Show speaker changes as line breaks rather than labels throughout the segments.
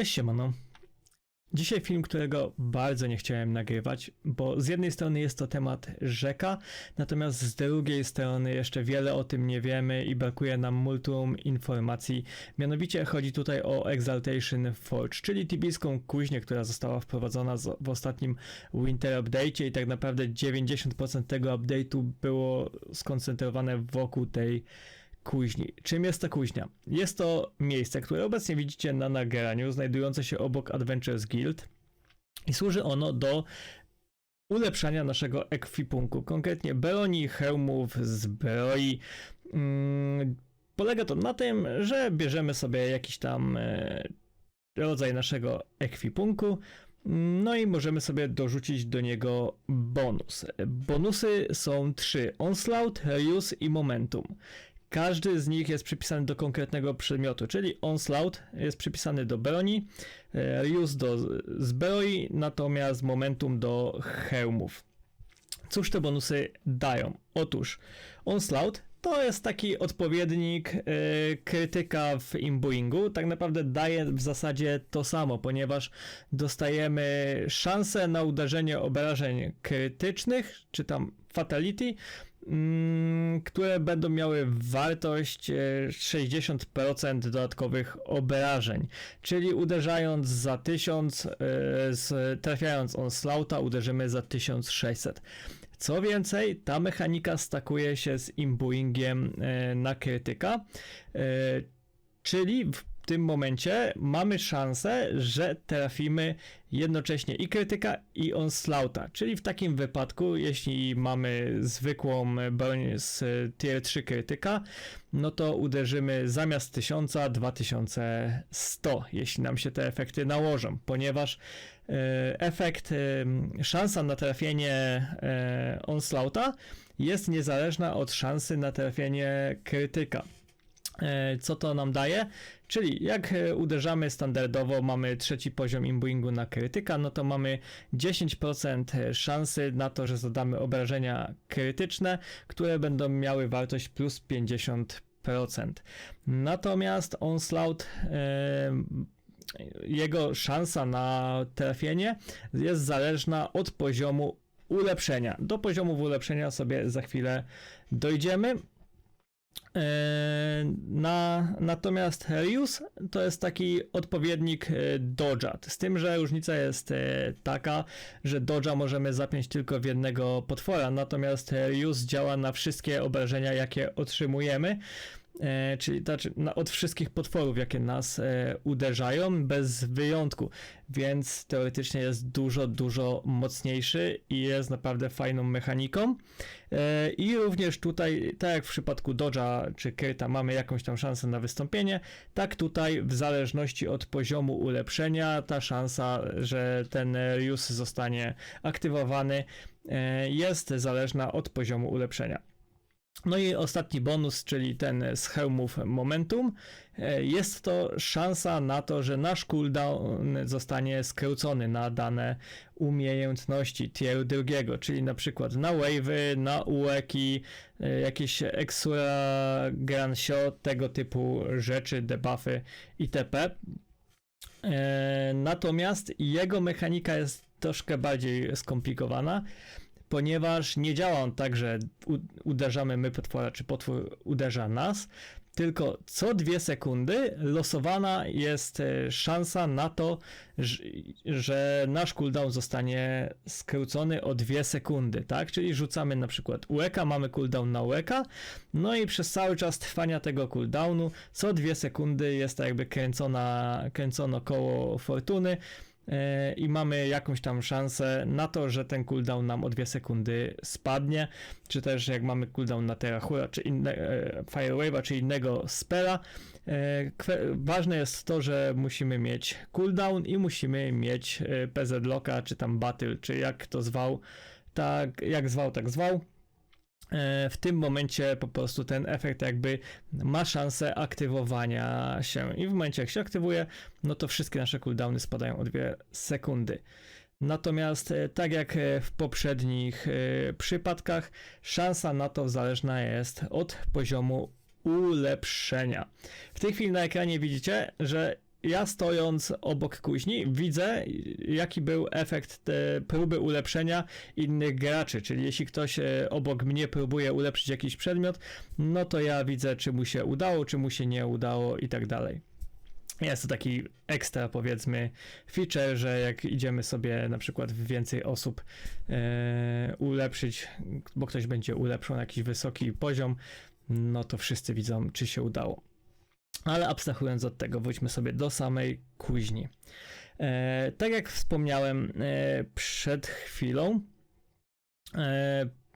Cześć siemano. Dzisiaj film, którego bardzo nie chciałem nagrywać, bo z jednej strony jest to temat rzeka, natomiast z drugiej strony jeszcze wiele o tym nie wiemy i brakuje nam multum informacji. Mianowicie chodzi tutaj o Exaltation Forge, czyli tibijską kuźnię, która została wprowadzona w ostatnim Winter Update'cie i tak naprawdę 90% tego update'u było skoncentrowane wokół tej kuźni. Czym jest ta kuźnia? Jest to miejsce, które obecnie widzicie na nagraniu, znajdujące się obok Adventures Guild i służy ono do ulepszania naszego ekwipunku, konkretnie broni, hełmów, zbroi. Polega to na tym, że bierzemy sobie jakiś tam rodzaj naszego ekwipunku, no i możemy sobie dorzucić do niego bonus. Bonusy są 3: Onslaught, Reuse i Momentum. Każdy z nich jest przypisany do konkretnego przedmiotu, czyli Onslaught jest przypisany do broni, Reuse do zbroi, natomiast Momentum do hełmów. Cóż te bonusy dają? Otóż Onslaught to jest taki odpowiednik krytyka w imbuingu. Tak naprawdę daje w zasadzie to samo, ponieważ dostajemy szansę na uderzenie obrażeń krytycznych, czy tam fatality, które będą miały wartość 60% dodatkowych obrażeń, czyli uderzając za 1000, trafiając Onslaughta uderzymy za 1600. Co więcej, ta mechanika stakuje się z imbuingiem na krytyka, czyli w tym momencie mamy szansę, że trafimy jednocześnie i krytyka, i Onslaughta, czyli w takim wypadku, jeśli mamy zwykłą broń z tier 3 krytyka, no to uderzymy zamiast 1000 2100, jeśli nam się te efekty nałożą, ponieważ szansa na trafienie Onslaughta jest niezależna od szansy na trafienie krytyka. Co to nam daje? Czyli jak uderzamy standardowo, mamy 3. poziom imbuingu na krytyka, no to mamy 10% szansy na to, że zadamy obrażenia krytyczne, które będą miały wartość plus 50%. Natomiast Onslaught, jego szansa na trafienie jest zależna od poziomu ulepszenia. Do poziomu ulepszenia sobie za chwilę dojdziemy. Natomiast Reuse to jest taki odpowiednik dodge'a, z tym, że różnica jest taka, że dodge'a możemy zapiąć tylko w jednego potwora, natomiast Reuse działa na wszystkie obrażenia, jakie otrzymujemy, czyli od wszystkich potworów, jakie nas uderzają, bez wyjątku, więc teoretycznie jest dużo mocniejszy i jest naprawdę fajną mechaniką. I również tutaj, tak jak w przypadku dodge'a czy kryta mamy jakąś tam szansę na wystąpienie, tak tutaj w zależności od poziomu ulepszenia ta szansa, że ten Reuse zostanie aktywowany, jest zależna od poziomu ulepszenia. No i ostatni bonus, czyli ten z hełmów Momentum, jest to szansa na to, że nasz cooldown zostanie skrócony na dane umiejętności tier 2, czyli na przykład na wave'y, na ueki, jakieś exura, grand shot, tego typu rzeczy, debuffy itp. Natomiast jego mechanika jest troszkę bardziej skomplikowana, ponieważ nie działa on tak, że uderzamy my potwora, czy potwór uderza nas, tylko co 2 sekundy losowana jest szansa na to, że nasz cooldown zostanie skrócony o 2 sekundy, tak? Czyli rzucamy na przykład UEK-a, mamy cooldown na UEK-a, no i przez cały czas trwania tego cooldownu co 2 sekundy jest tak jakby kręcono koło fortuny, i mamy jakąś tam szansę na to, że ten cooldown nam o 2 sekundy spadnie, czy też jak mamy cooldown na Terahura, czy Fire Wave'a, czy innego spela. Ważne jest to, że musimy mieć cooldown i musimy mieć PZ Locka, czy tam Battle, czy jak to zwał, tak zwał. W tym momencie po prostu ten efekt jakby ma szansę aktywowania się i w momencie jak się aktywuje, no to wszystkie nasze cooldowny spadają o 2 sekundy. Natomiast tak jak w poprzednich przypadkach, szansa na to zależna jest od poziomu ulepszenia. W tej chwili na ekranie widzicie, że ja stojąc obok kuźni widzę, jaki był efekt próby ulepszenia innych graczy, czyli jeśli ktoś obok mnie próbuje ulepszyć jakiś przedmiot, no to ja widzę, czy mu się udało, czy mu się nie udało i tak dalej. Jest to taki ekstra, powiedzmy, feature, że jak idziemy sobie na przykład więcej osób ulepszyć, bo ktoś będzie ulepszał na jakiś wysoki poziom, no to wszyscy widzą, czy się udało. Ale abstrahując od tego, wróćmy sobie do samej kuźni. Tak jak wspomniałem przed chwilą,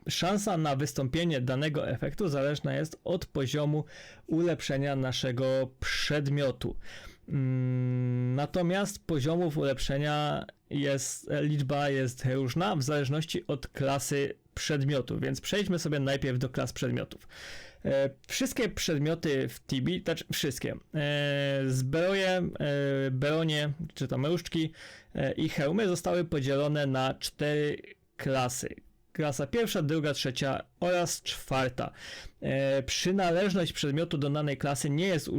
szansa na wystąpienie danego efektu zależna jest od poziomu ulepszenia naszego przedmiotu. Natomiast poziomów ulepszenia liczba jest różna w zależności od klasy przedmiotu, więc przejdźmy sobie najpierw do klas przedmiotów. Wszystkie przedmioty w Tibi, znaczy wszystkie, zbroje, bronie, czy tam różdżki i hełmy zostały podzielone na 4 klasy. Klasa pierwsza, druga, trzecia oraz czwarta. Przynależność przedmiotu do danej klasy nie jest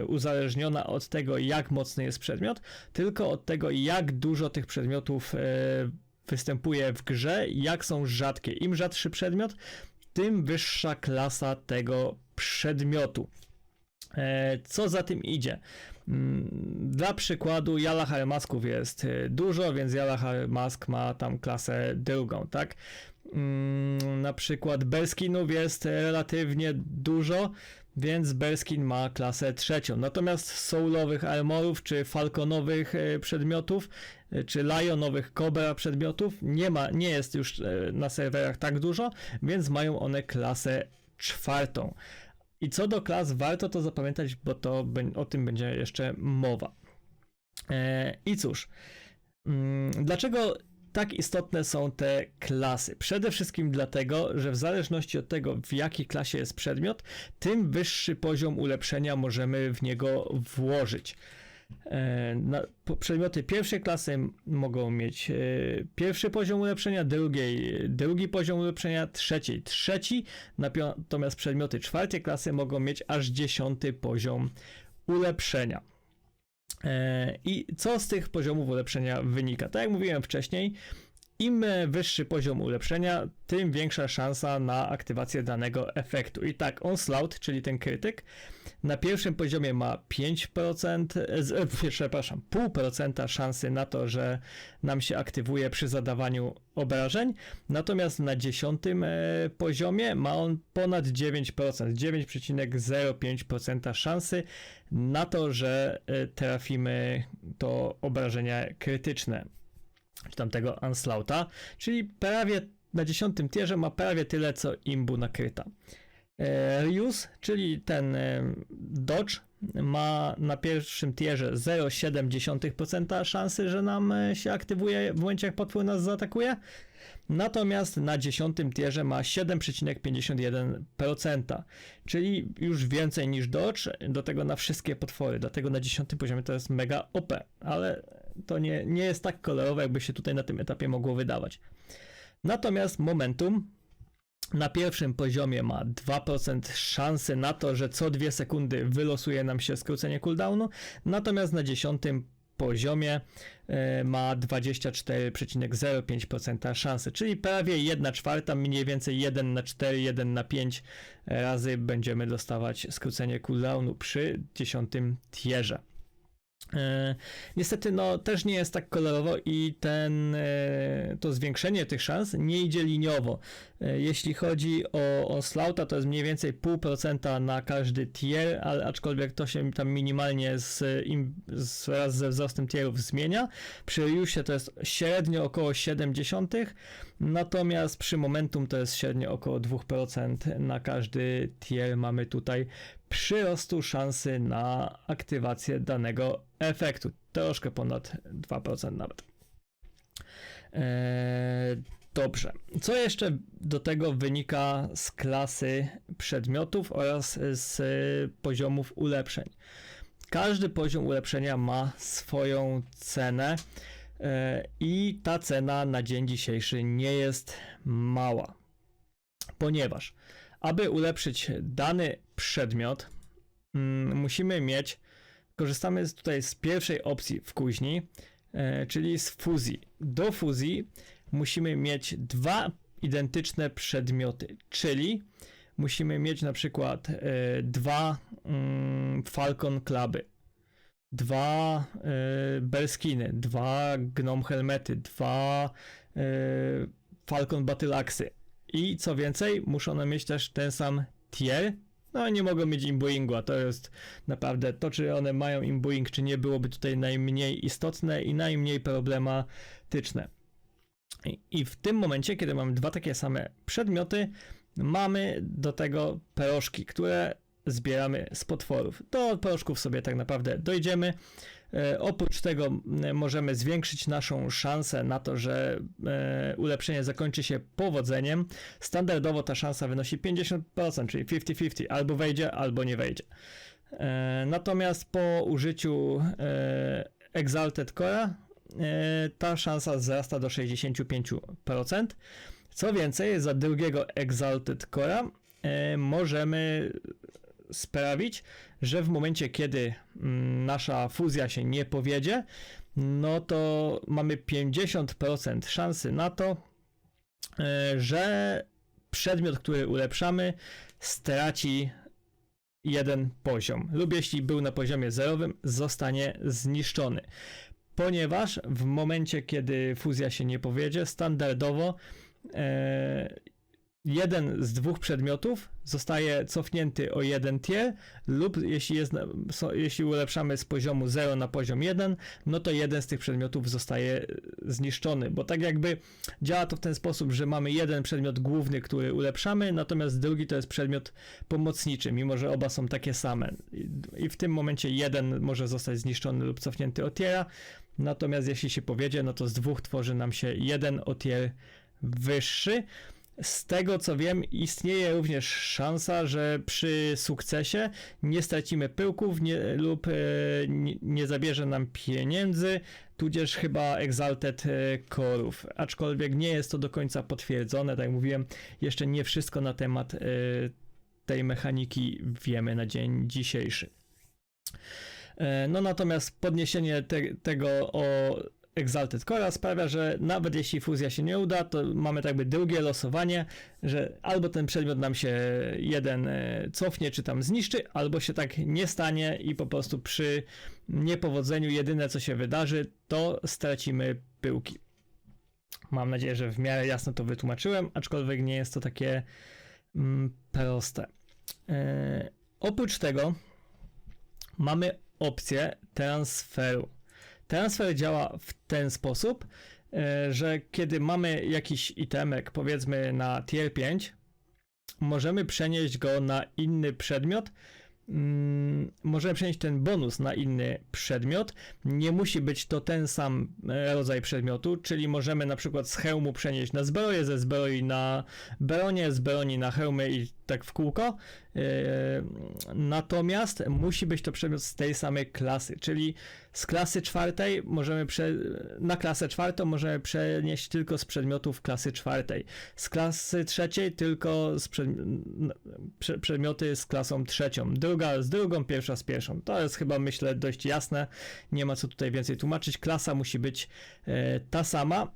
uzależniona od tego, jak mocny jest przedmiot, tylko od tego, jak dużo tych przedmiotów występuje w grze, jak są rzadkie. Im rzadszy przedmiot, tym wyższa klasa tego przedmiotu. Co za tym idzie? Dla przykładu Jalahar Masków jest dużo, więc Jalahar Mask ma tam klasę drugą, tak? Na przykład Berskinów jest relatywnie dużo, więc Berskin ma klasę trzecią. Natomiast soulowych armorów, czy falconowych przedmiotów, czy lionowych cobra przedmiotów nie jest już na serwerach tak dużo, więc mają one klasę czwartą. I co do klas, warto to zapamiętać, bo o tym będzie jeszcze mowa. I cóż, dlaczego tak istotne są te klasy? Przede wszystkim dlatego, że w zależności od tego, w jakiej klasie jest przedmiot, tym wyższy poziom ulepszenia możemy w niego włożyć. Przedmioty pierwszej klasy mogą mieć pierwszy poziom ulepszenia, drugi poziom ulepszenia, trzeci, natomiast przedmioty czwartej klasy mogą mieć aż 10 poziom ulepszenia. I co z tych poziomów ulepszenia wynika? Tak jak mówiłem wcześniej, im wyższy poziom ulepszenia, tym większa szansa na aktywację danego efektu. I tak, Onslaught, czyli ten krytyk, na pierwszym poziomie ma 0,5% szansy na to, że nam się aktywuje przy zadawaniu obrażeń, natomiast na 10 poziomie ma on ponad 9%, 9,05% szansy na to, że trafimy to obrażenia krytyczne, czy tamtego Onslaughta, czyli prawie na 10 tierze ma prawie tyle co imbu nakryta. Reuse, czyli ten dodge, ma na pierwszym tierze 0,7% szansy, że nam się aktywuje w momencie, jak potwór nas zaatakuje. Natomiast na 10 tierze ma 7,51%, czyli już więcej niż dodge, do tego na wszystkie potwory, dlatego na 10 poziomie to jest mega OP, ale to nie jest tak kolorowe, jakby się tutaj na tym etapie mogło wydawać. Natomiast momentum na pierwszym poziomie ma 2% szansy na to, że co 2 sekundy wylosuje nam się skrócenie cooldownu, natomiast na 10 poziomie ma 24,05% szansy, czyli prawie 1/4, mniej więcej 1 na 4, 1 na 5 razy będziemy dostawać skrócenie cooldownu przy 10 tierze. Niestety też nie jest tak kolorowo i to zwiększenie tych szans nie idzie liniowo. Jeśli chodzi o Onslaughta, to jest mniej więcej 0,5% na każdy tier, ale aczkolwiek to się tam minimalnie wraz ze wzrostem tierów zmienia. Przy Ryusie to jest średnio około 0,7, natomiast przy Momentum to jest średnio około 2% na każdy tier. Mamy tutaj przyrostu szansy na aktywację danego efektu. Troszkę ponad 2% nawet. Dobrze. Co jeszcze do tego wynika z klasy przedmiotów oraz z poziomów ulepszeń? Każdy poziom ulepszenia ma swoją cenę i ta cena na dzień dzisiejszy nie jest mała, ponieważ aby ulepszyć dany przedmiot, musimy mieć korzystamy tutaj z pierwszej opcji w kuźni, czyli z fuzji. Do fuzji musimy mieć 2 identyczne przedmioty, czyli musimy mieć na przykład 2 Falcon Cluby, 2 Bearskiny, 2 Gnome Helmety, 2 Falcon Battle Axy i co więcej, muszą one mieć też ten sam tier. No nie mogą mieć imbuingu, a to jest naprawdę to, czy one mają imbuing, czy nie, byłoby tutaj najmniej istotne i najmniej problematyczne. I w tym momencie, kiedy mamy 2 takie same przedmioty, mamy do tego peroszki, które zbieramy z potworów. Do peroszków sobie tak naprawdę dojdziemy. Oprócz tego możemy zwiększyć naszą szansę na to, że ulepszenie zakończy się powodzeniem. Standardowo ta szansa wynosi 50%, czyli 50-50, albo wejdzie, albo nie wejdzie. Natomiast po użyciu Exalted Core'a ta szansa wzrasta do 65%. Co więcej, za drugiego Exalted Core'a możemy sprawić, że w momencie, kiedy nasza fuzja się nie powiedzie, no to mamy 50% szansy na to, że przedmiot, który ulepszamy, straci 1 poziom lub jeśli był na poziomie 0, zostanie zniszczony. Ponieważ w momencie, kiedy fuzja się nie powiedzie, standardowo jeden z 2 przedmiotów zostaje cofnięty o 1 tier lub jeśli ulepszamy z poziomu 0 na poziom 1, no to jeden z tych przedmiotów zostaje zniszczony, bo tak jakby działa to w ten sposób, że mamy jeden przedmiot główny, który ulepszamy, natomiast drugi to jest przedmiot pomocniczy, mimo że oba są takie same i w tym momencie jeden może zostać zniszczony lub cofnięty o tiera, natomiast jeśli się powiedzie, no to z 2 tworzy nam się jeden o tier wyższy. Z tego co wiem, istnieje również szansa, że przy sukcesie nie stracimy pyłków lub nie zabierze nam pieniędzy, tudzież chyba Exalted Core'ów. Aczkolwiek nie jest to do końca potwierdzone, tak jak mówiłem, jeszcze nie wszystko na temat tej mechaniki wiemy na dzień dzisiejszy. No natomiast podniesienie tego o Exalted Core'a sprawia, że nawet jeśli fuzja się nie uda, to mamy tak jakby drugie losowanie, że albo ten przedmiot nam się jeden cofnie, czy tam zniszczy, albo się tak nie stanie i po prostu przy niepowodzeniu jedyne co się wydarzy, to stracimy pyłki. Mam nadzieję, że w miarę jasno to wytłumaczyłem, aczkolwiek nie jest to takie proste. Oprócz tego mamy opcję transferu. Transfer działa w ten sposób, że kiedy mamy jakiś itemek, powiedzmy na tier 5, możemy przenieść go na inny przedmiot, możemy przenieść ten bonus na inny przedmiot. Nie musi być to ten sam rodzaj przedmiotu, czyli możemy na przykład z hełmu przenieść na zbroję, ze zbroi na bronie, z broni na hełmy i tak w kółko. Natomiast musi być to przedmiot z tej samej klasy, czyli z klasy 4 możemy na klasę 4 możemy przenieść tylko z przedmiotów klasy 4. Z klasy 3 tylko z przedmioty z klasą 3. Druga z drugą, pierwsza z pierwszą. To jest chyba, myślę, dość jasne. Nie ma co tutaj więcej tłumaczyć. Klasa musi być ta sama.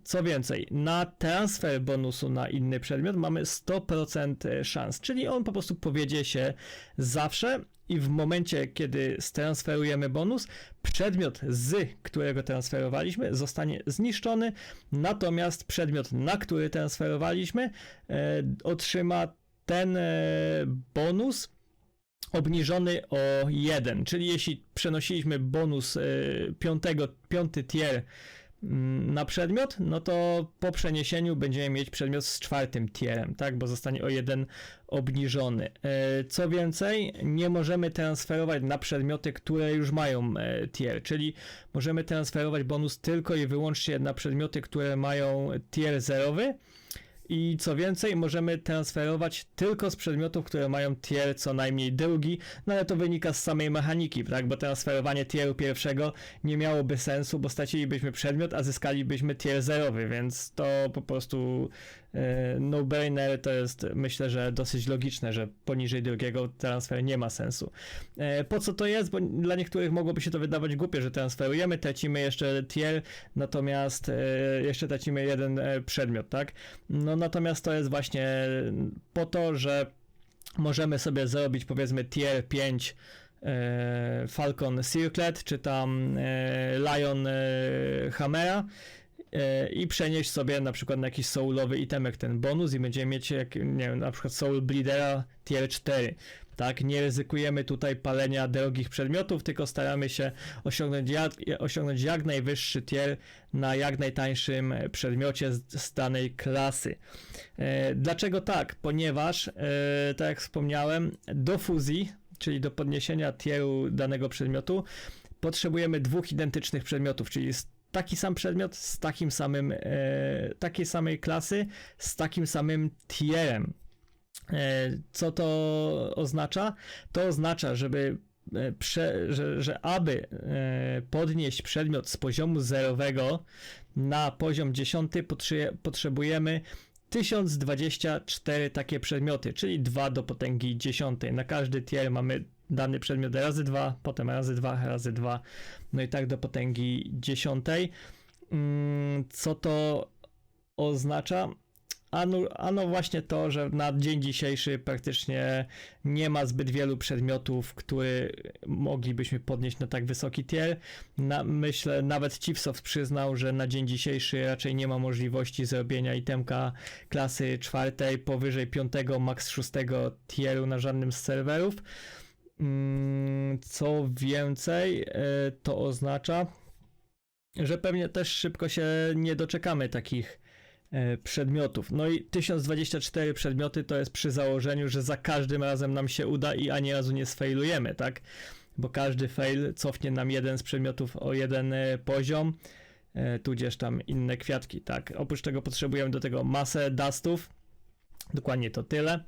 Co więcej, na transfer bonusu na inny przedmiot mamy 100% szans, czyli on po prostu powiedzie się zawsze i w momencie, kiedy stransferujemy bonus, przedmiot z którego transferowaliśmy zostanie zniszczony, natomiast przedmiot, na który transferowaliśmy, otrzyma ten bonus obniżony o 1, czyli jeśli przenosiliśmy bonus 5 tier na przedmiot, no to po przeniesieniu będziemy mieć przedmiot z 4 tierem, tak, bo zostanie o 1 obniżony. Co więcej, nie możemy transferować na przedmioty, które już mają tier, czyli możemy transferować bonus tylko i wyłącznie na przedmioty, które mają tier 0 I co więcej, możemy transferować tylko z przedmiotów, które mają tier co najmniej drugi, no ale to wynika z samej mechaniki, tak? Bo transferowanie tieru pierwszego nie miałoby sensu, bo stracilibyśmy przedmiot, a zyskalibyśmy tier zerowy, więc to po prostu no-brainer. To jest, myślę, że dosyć logiczne, że poniżej drugiego transfer nie ma sensu. Po co to jest? Bo dla niektórych mogłoby się to wydawać głupie, że transferujemy, tracimy jeszcze tier, natomiast jeszcze tracimy jeden przedmiot, tak? No natomiast to jest właśnie po to, że możemy sobie zrobić, powiedzmy, tier 5 Falcon Circlet, czy tam Lion Hammera i przenieść sobie na przykład na jakiś soulowy itemek ten bonus i będziemy mieć, nie wiem, na przykład Soul Bleedera tier 4. Tak, nie ryzykujemy tutaj palenia drogich przedmiotów, tylko staramy się osiągnąć jak najwyższy tier na jak najtańszym przedmiocie z danej klasy. Dlaczego tak? Ponieważ, tak jak wspomniałem, do fuzji, czyli do podniesienia tieru danego przedmiotu, potrzebujemy dwóch identycznych przedmiotów, czyli taki sam przedmiot z takim samym, takiej samej klasy, z takim samym tierem. Co to oznacza? To oznacza, że aby podnieść przedmiot z poziomu zerowego na poziom 10, potrzebujemy 1024 takie przedmioty, czyli 2 do potęgi 10. Na każdy tier mamy dany przedmiot razy 2, potem razy 2, razy 2, no i tak do potęgi 10. Co to oznacza? Ano właśnie to, że na dzień dzisiejszy praktycznie nie ma zbyt wielu przedmiotów, które moglibyśmy podnieść na tak wysoki tier. Myślę, nawet Chipsoft przyznał, że na dzień dzisiejszy raczej nie ma możliwości zrobienia itemka klasy 4 powyżej 5, max 6 tieru na żadnym z serwerów. Co więcej, to oznacza, że pewnie też szybko się nie doczekamy takich przedmiotów. No i 1024 przedmioty to jest przy założeniu, że za każdym razem nam się uda i ani razu nie sfailujemy, tak? Bo każdy fail cofnie nam jeden z przedmiotów o jeden poziom, tudzież tam inne kwiatki, tak? Oprócz tego potrzebujemy do tego masę dustów, dokładnie to tyle.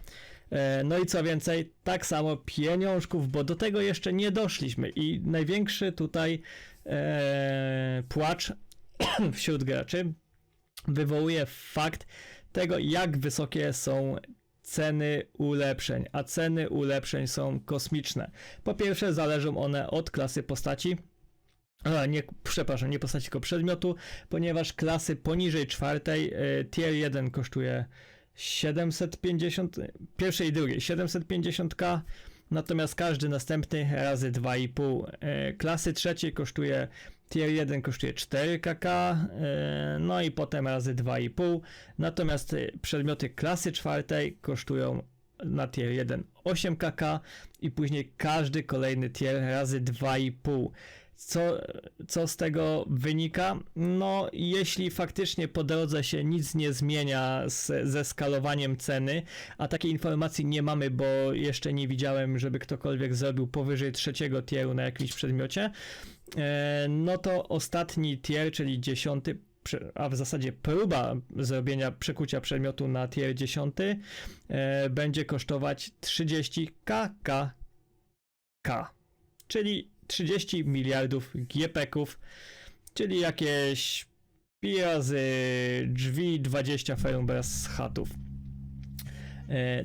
No i co więcej, tak samo pieniążków, bo do tego jeszcze nie doszliśmy i największy tutaj płacz wśród graczy wywołuje fakt tego, jak wysokie są ceny ulepszeń, a ceny ulepszeń są kosmiczne. Po pierwsze, zależą one od klasy postaci, nie postaci, tylko przedmiotu, ponieważ klasy poniżej 4, tier 1 kosztuje 750, pierwszej i drugiej 750k, natomiast każdy następny razy 2,5. Klasy trzeciej kosztuje, tier 1 kosztuje 4kk, no i potem razy 2,5, natomiast przedmioty klasy czwartej kosztują na tier 1 8kk i później każdy kolejny tier razy 2,5. Co z tego wynika? No, jeśli faktycznie po drodze się nic nie zmienia ze skalowaniem ceny, a takiej informacji nie mamy, bo jeszcze nie widziałem, żeby ktokolwiek zrobił powyżej 3 tieru na jakimś przedmiocie, no to ostatni tier, czyli 10, a w zasadzie próba zrobienia przekucia przedmiotu na tier 10 będzie kosztować 30kk, czyli 30 miliardów GPK-ów, czyli jakieś pi razy drzwi 20 Ferumbras chatów.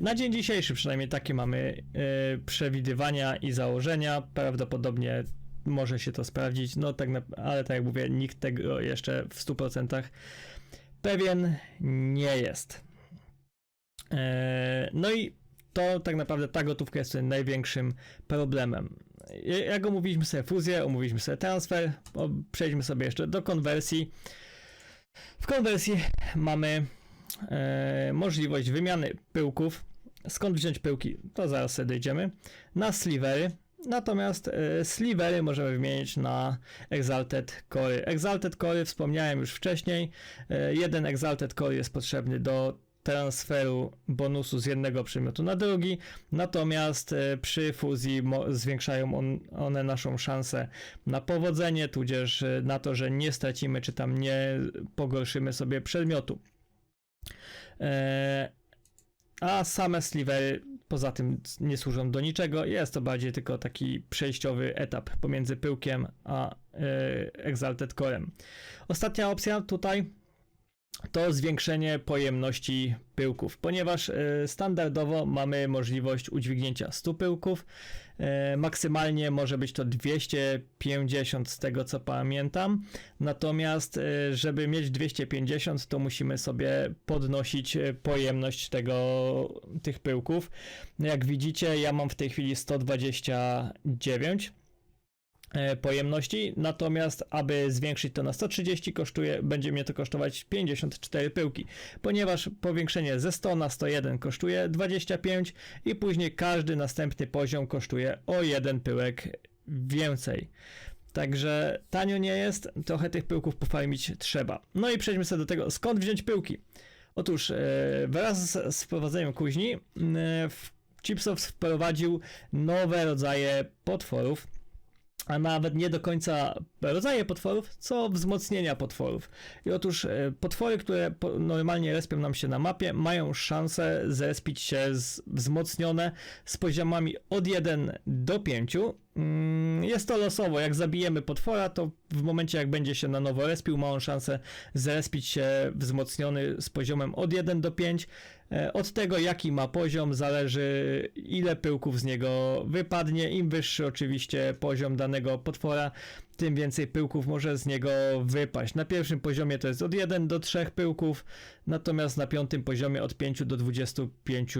Na dzień dzisiejszy przynajmniej takie mamy przewidywania i założenia. Prawdopodobnie może się to sprawdzić, no tak, ale tak jak mówię, nikt tego jeszcze w 100% pewien nie jest. No i to tak naprawdę ta gotówka jest największym problemem. Jak omówiliśmy sobie fuzję, omówiliśmy sobie transfer, przejdźmy sobie jeszcze do konwersji. W konwersji mamy możliwość wymiany pyłków. Skąd wziąć pyłki? To zaraz sobie dojdziemy. Na slivery. Natomiast slivery możemy wymienić na Exalted Core. Exalted Core wspomniałem już wcześniej. Jeden Exalted Core jest potrzebny do transferu bonusu z jednego przedmiotu na drugi, natomiast przy fuzji zwiększają one naszą szansę na powodzenie, tudzież na to, że nie stracimy, czy tam nie pogorszymy sobie przedmiotu. A same slivery poza tym nie służą do niczego. Jest to bardziej tylko taki przejściowy etap pomiędzy pyłkiem a Exalted Corem. Ostatnia opcja tutaj to zwiększenie pojemności pyłków, ponieważ standardowo mamy możliwość udźwignięcia 100 pyłków, maksymalnie może być to 250 z tego co pamiętam, natomiast żeby mieć 250 to musimy sobie podnosić pojemność tych pyłków. Jak widzicie, ja mam w tej chwili 129 pojemności, natomiast aby zwiększyć to na 130 będzie mnie to kosztować 54 pyłki, ponieważ powiększenie ze 100 na 101 kosztuje 25 i później każdy następny poziom kosztuje o 1 pyłek więcej. Także tanio nie jest, trochę tych pyłków pofarmić trzeba. No i przejdźmy sobie do tego, skąd wziąć pyłki. Otóż wraz z wprowadzeniem kuźni Chipsoft wprowadził nowe rodzaje potworów, a nawet nie do końca rodzaje potworów, co wzmocnienia potworów. I otóż potwory, które normalnie respią nam się na mapie, mają szansę zrespić się wzmocnione z poziomami od 1 do 5. Jest to losowo, jak zabijemy potwora, to w momencie jak będzie się na nowo respił, ma on szansę zrespić się wzmocniony z poziomem od 1 do 5. Od tego jaki ma poziom zależy ile pyłków z niego wypadnie. Im wyższy oczywiście poziom danego potwora, tym więcej pyłków może z niego wypaść. Na pierwszym poziomie to jest od 1 do 3 pyłków, natomiast na 5. poziomie od 5 do 25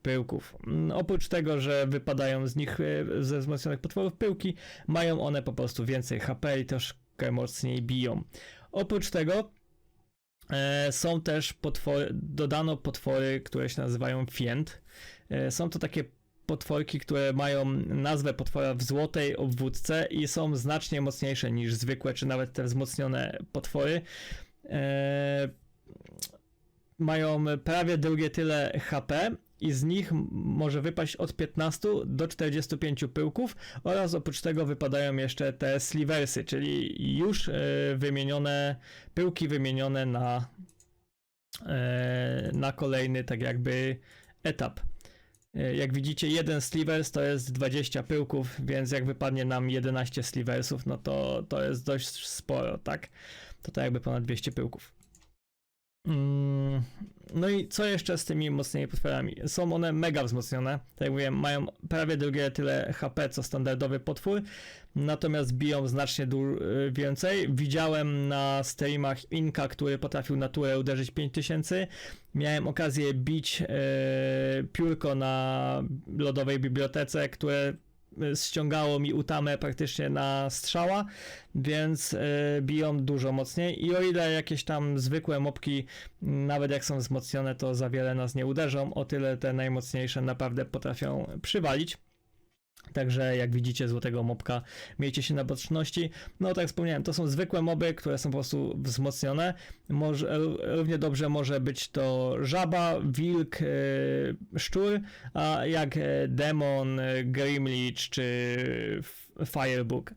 pyłków. Oprócz tego, że wypadają z nich ze wzmocnionych potworów pyłki, mają one po prostu więcej HP i troszkę mocniej biją. Oprócz tego są też dodano potwory, które się nazywają Fiend. Są to takie potworki, które mają nazwę potwora w złotej obwódce i są znacznie mocniejsze niż zwykłe, czy nawet te wzmocnione potwory. Mają prawie drugie tyle HP i z nich może wypaść od 15 do 45 pyłków oraz oprócz tego wypadają jeszcze te sliversy, czyli już wymienione pyłki wymienione na kolejny tak jakby etap. Jak widzicie, jeden slivers to jest 20 pyłków, więc jak wypadnie nam 11 sliversów, no to jest dość sporo, tak? To jakby ponad 200 pyłków. No i co jeszcze z tymi mocnymi potworami? Są one mega wzmocnione, tak jak mówiłem, mają prawie drugie tyle HP co standardowy potwór, natomiast biją znacznie więcej. Widziałem na streamach Inka, który potrafił na turę uderzyć 5000. Miałem okazję bić piórko na lodowej bibliotece, które ściągało mi utamę praktycznie na strzała, więc biją dużo mocniej i o ile jakieś tam zwykłe mopki, nawet jak są wzmocnione, to za wiele nas nie uderzą, o tyle te najmocniejsze naprawdę potrafią przywalić. Także jak widzicie złotego mobka, miejcie się na baczności. No tak jak wspomniałem, to są zwykłe moby, które są po prostu wzmocnione. Równie dobrze może być to żaba, wilk, szczur, a jak demon, grimlich czy firebug.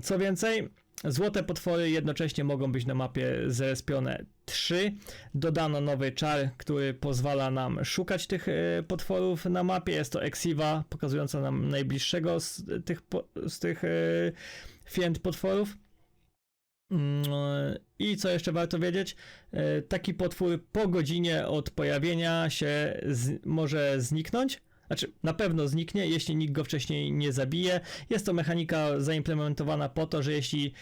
Co więcej, złote potwory jednocześnie mogą być na mapie zrespione 3. Dodano nowy czar, który pozwala nam szukać tych potworów na mapie. Jest to Exiva, pokazująca nam najbliższego z tych fiend potworów. I co jeszcze warto wiedzieć? Taki potwór po godzinie od pojawienia się może zniknąć. Znaczy, na pewno zniknie, jeśli nikt go wcześniej nie zabije. Jest to mechanika zaimplementowana po to, że jeśli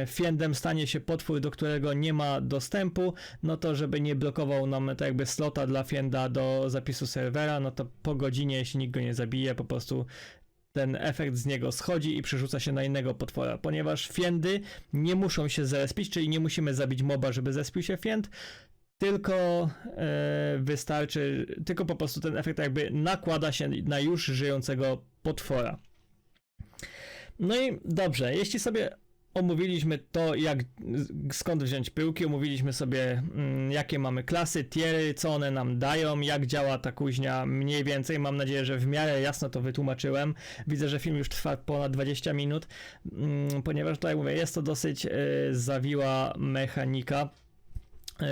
fiendem stanie się potwór, do którego nie ma dostępu, no to żeby nie blokował nam tak jakby slota dla fienda do zapisu serwera, no to po godzinie, jeśli nikt go nie zabije, po prostu ten efekt z niego schodzi i przerzuca się na innego potwora, ponieważ fiendy nie muszą się zerespić, czyli nie musimy zabić moba, żeby zespił się fiend, tylko wystarczy, tylko po prostu ten efekt jakby nakłada się na już żyjącego potwora. No i dobrze, jeśli sobie omówiliśmy to, skąd wziąć pyłki, omówiliśmy sobie jakie mamy klasy, tiery, co one nam dają, jak działa ta kuźnia mniej więcej, mam nadzieję, że w miarę jasno to wytłumaczyłem. Widzę, że film już trwa ponad 20 minut, ponieważ tak jak mówię, jest to dosyć zawiła mechanika.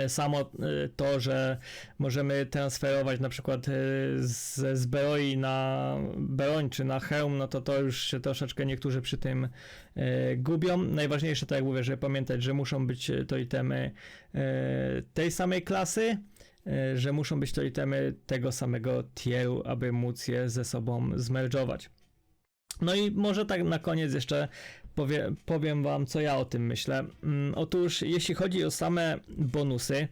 Samo to, że możemy transferować na przykład ze zbroi na broń czy na hełm, no to już się troszeczkę niektórzy przy tym gubią. Najważniejsze, tak jak mówię, żeby pamiętać, że muszą być to itemy tej samej klasy, że muszą być to itemy tego samego tieru, aby móc je ze sobą zmerdżować. No i może tak na koniec jeszcze powiem wam, co ja o tym myślę. Otóż jeśli chodzi o same bonusy,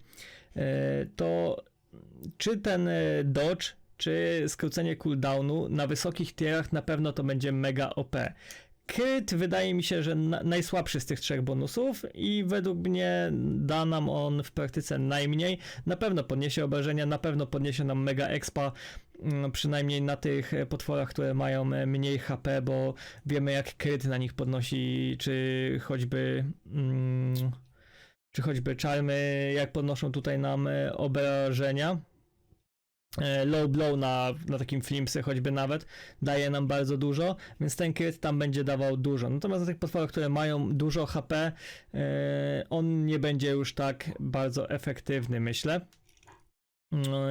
to czy ten dodge, czy skrócenie cooldownu na wysokich tierach na pewno to będzie mega OP. Crit wydaje mi się, że najsłabszy z tych trzech bonusów i według mnie da nam on w praktyce najmniej. Na pewno podniesie obrażenia, na pewno podniesie nam mega expa, przynajmniej na tych potworach, które mają mniej HP, bo wiemy jak crit na nich podnosi, czy choćby czarmy, jak podnoszą tutaj nam obrażenia. Low blow na takim flimpsy choćby nawet daje nam bardzo dużo, więc ten crit tam będzie dawał dużo. Natomiast na tych potworach, które mają dużo HP, on nie będzie już tak bardzo efektywny, myślę.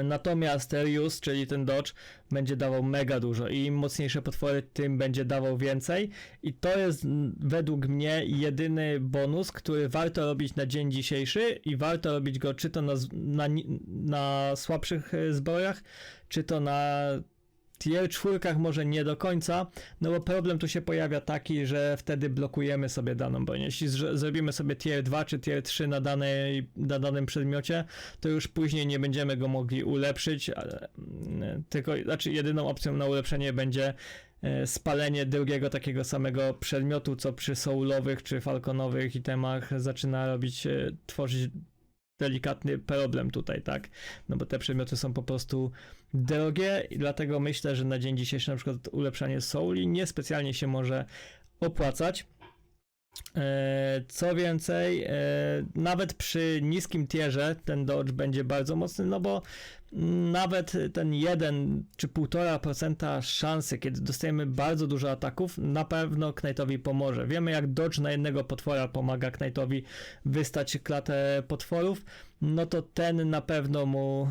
Natomiast Reuse, czyli ten dodge, będzie dawał mega dużo i im mocniejsze potwory, tym będzie dawał więcej i to jest według mnie jedyny bonus, który warto robić na dzień dzisiejszy i warto robić go czy to na słabszych zbrojach, czy to na tier 4 może nie do końca, no bo problem tu się pojawia taki, że wtedy blokujemy sobie daną broń. Jeśli zrobimy sobie tier 2 czy tier 3 na danym przedmiocie, to już później nie będziemy go mogli ulepszyć, znaczy jedyną opcją na ulepszenie będzie spalenie drugiego takiego samego przedmiotu, co przy soulowych czy falconowych itemach zaczyna tworzyć delikatny problem tutaj, tak? No bo te przedmioty są po prostu drogie i dlatego myślę, że na dzień dzisiejszy na przykład ulepszanie souli niespecjalnie się może opłacać. Co więcej, nawet przy niskim tierze ten dodge będzie bardzo mocny, no bo nawet ten 1 czy 1,5% szansy, kiedy dostajemy bardzo dużo ataków, na pewno Knightowi pomoże. Wiemy jak dodge na jednego potwora pomaga Knightowi wystać klatę potworów, no to ten na pewno mu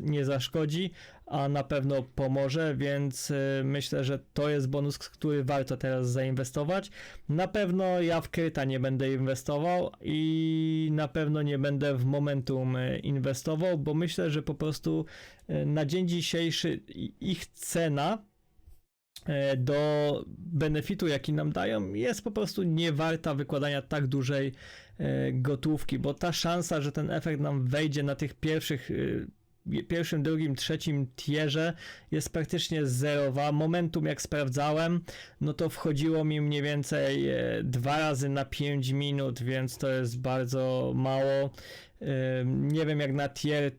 nie zaszkodzi, a na pewno pomoże, więc myślę, że to jest bonus, który warto teraz zainwestować. Na pewno ja w kryta nie będę inwestował i na pewno nie będę w momentum inwestował, bo myślę, że po prostu na dzień dzisiejszy ich cena do benefitu, jaki nam dają, jest po prostu nie warta wykładania tak dużej gotówki, bo ta szansa, że ten efekt nam wejdzie na tych pierwszym, drugim, trzecim tierze jest praktycznie zerowa. Momentum jak sprawdzałem, no to wchodziło mi mniej więcej 2 razy na 5 minut, więc to jest bardzo mało. Nie wiem jak na tier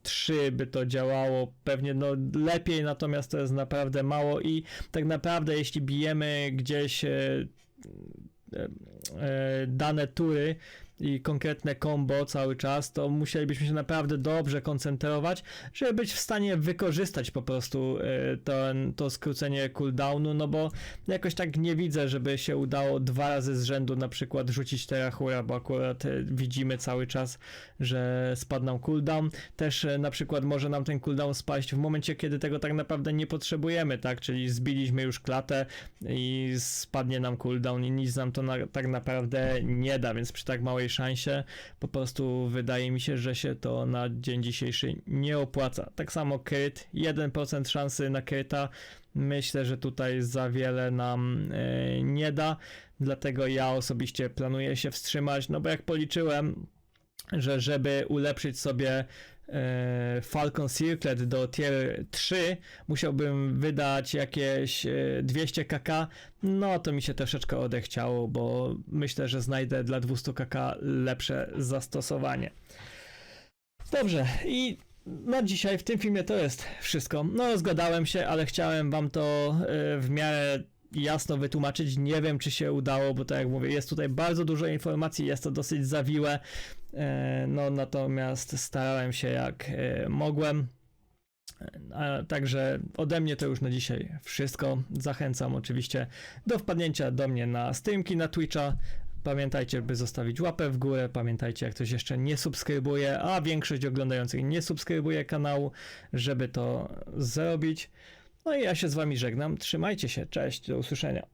3 by to działało, pewnie no lepiej, natomiast to jest naprawdę mało i tak naprawdę jeśli bijemy gdzieś dane tury i konkretne combo cały czas, to musielibyśmy się naprawdę dobrze koncentrować, żeby być w stanie wykorzystać po prostu to skrócenie cooldownu, no bo jakoś tak nie widzę, żeby się udało 2 razy z rzędu na przykład rzucić Terahura, bo akurat widzimy cały czas, że spadł nam cooldown. Też na przykład może nam ten cooldown spaść w momencie, kiedy tego tak naprawdę nie potrzebujemy, tak? Czyli zbiliśmy już klatę i spadnie nam cooldown i nic nam to tak naprawdę nie da, więc przy tak małej szansie po prostu wydaje mi się, że się to na dzień dzisiejszy nie opłaca. Tak samo crit, 1% szansy na crita, myślę, że tutaj za wiele nam nie da, dlatego ja osobiście planuję się wstrzymać, no bo jak policzyłem, że żeby ulepszyć sobie Falcon Circlet do tier 3 musiałbym wydać jakieś 200 kk, no to mi się troszeczkę odechciało, bo myślę, że znajdę dla 200 kk lepsze zastosowanie. Dobrze, i na dzisiaj w tym filmie to jest wszystko. No zgadałem się, ale chciałem wam to w miarę jasno wytłumaczyć. Nie wiem, czy się udało, bo tak jak mówię, jest tutaj bardzo dużo informacji, jest to dosyć zawiłe, no natomiast starałem się jak mogłem. Także ode mnie to już na dzisiaj wszystko. Zachęcam oczywiście do wpadnięcia do mnie na streamki na Twitcha. Pamiętajcie, by zostawić łapę w górę, pamiętajcie, jak ktoś jeszcze nie subskrybuje, a większość oglądających nie subskrybuje kanału, żeby to zrobić. No i ja się z wami żegnam, trzymajcie się, cześć, do usłyszenia.